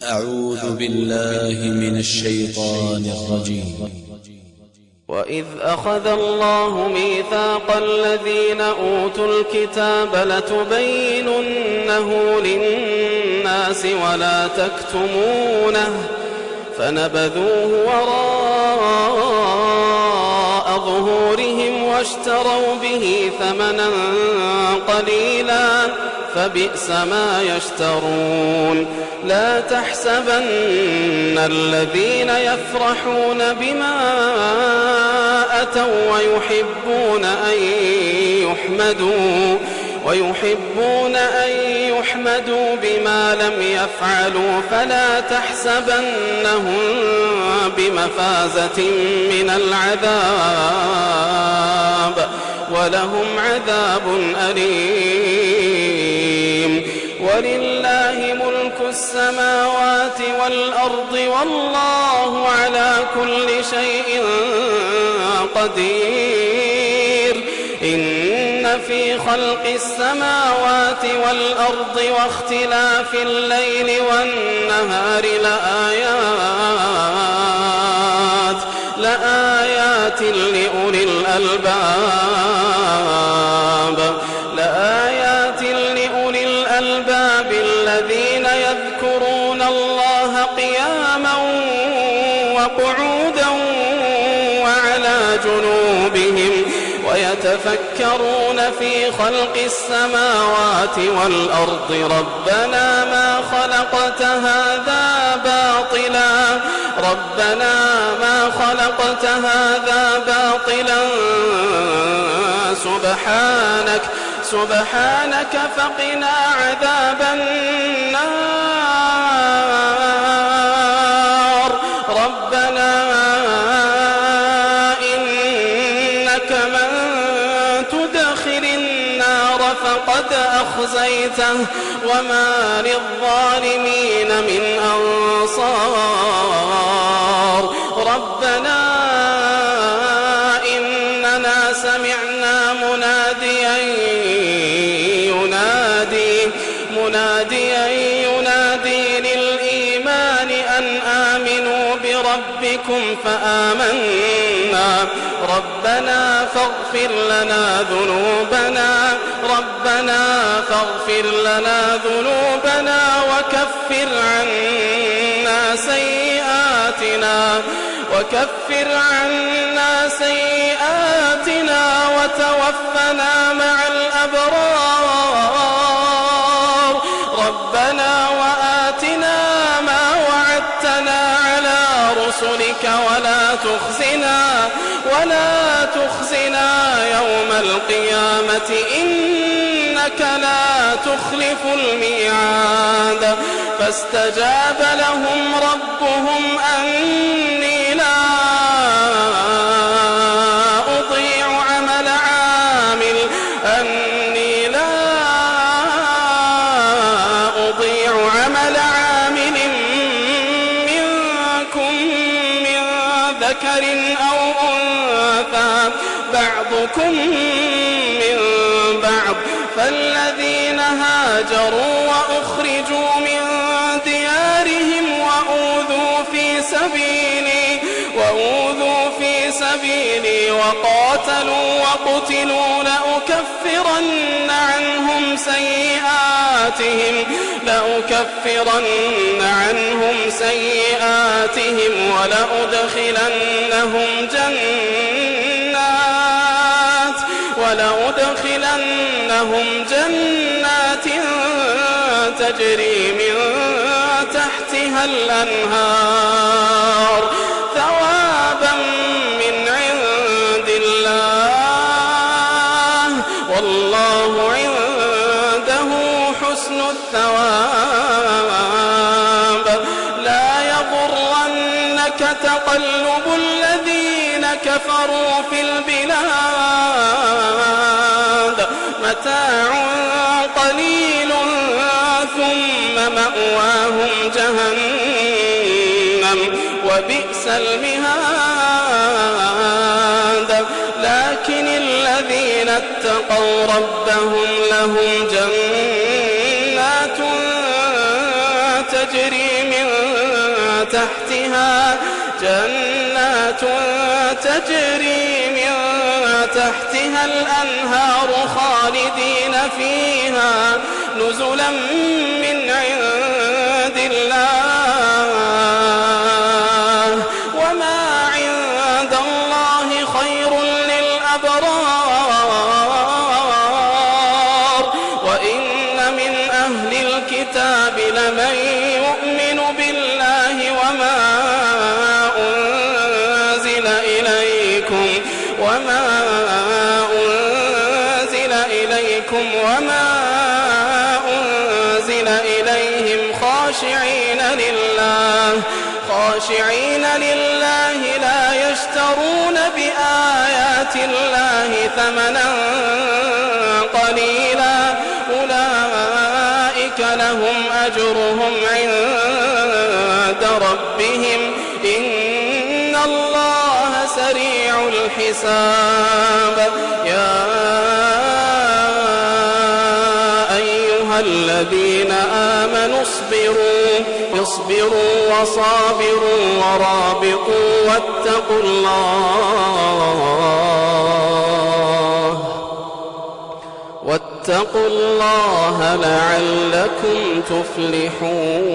أعوذ بالله من الشيطان الرجيم. وإذ أخذ الله ميثاق الذين أوتوا الكتاب لتبيننه للناس ولا تكتمونه فنبذوه وراء ظهورهم واشتروا به ثمنا قليلا فبئس ما يشترون. لا تحسبن الذين يفرحون بما أتوا ويحبون أن يحمدوا بما لم يفعلوا فلا تحسبنهم بمفازة من العذاب ولهم عذاب أليم. ولله ملك السماوات والأرض والله على كل شيء قدير. إن في خلق السماوات والأرض واختلاف الليل والنهار لآيات لأولي الألباب الذين يذكرون الله قياما وقعودا وعلى جنوبهم ويتفكرون في خلق السماوات والأرض ربنا ما خلقت هذا باطلا سبحانك فقنا عذاب النار. ربنا إنك من تدخل النار فقد أخزيته وما للظالمين من أنصار. ربنا إننا سمعنا مناديا ينادي للإيمان أن آمنوا بربكم فآمنا. ربنا فاغفر لنا ذنوبنا وكفر عنا سيئاتنا وتوفنا مع الأبرار. ربنا وآتنا ما وعدتنا على رسلك ولا تخزنا يوم القيامة إنك لا تخلف الميعاد. فاستجاب لهم ربهم أني لا أضيع عمل عامل منكم من ذكر أو أنثى بعضكم من بعض. فالذين هاجروا وأخرجوا من ديارهم وأوذوا في سبيلي وقاتلوا وقتلوا لأكفرن عنهم سيئاتهم ولأدخلنهم جنات تجري من تحتها الأنهار ثوابا من عند الله والله عنده حسن الثواب. لا يغرنك تقلب الذين كفروا في البلاد متاع قليل ثم مأواهم جهنم وبئس المهاد. لكن الذين اتقوا ربهم لهم جنات تجري من جنات تجري من تحتها الأنهار خالدين فيها نزلا من عند الله وما عند الله خير للأبرار وإن من أهل الكتاب لمن يؤمن بالله وما أنزل إليكم وما أنزل إليهم خاشعين لله لا يشترون بآيات الله ثمنا قليلا أولئك لهم أجرهم عند ربهم إن الله سريع الحساب يا أيها الذين آمنوا اصبروا وصابروا ورابطوا واتقوا الله لعلكم تفلحون.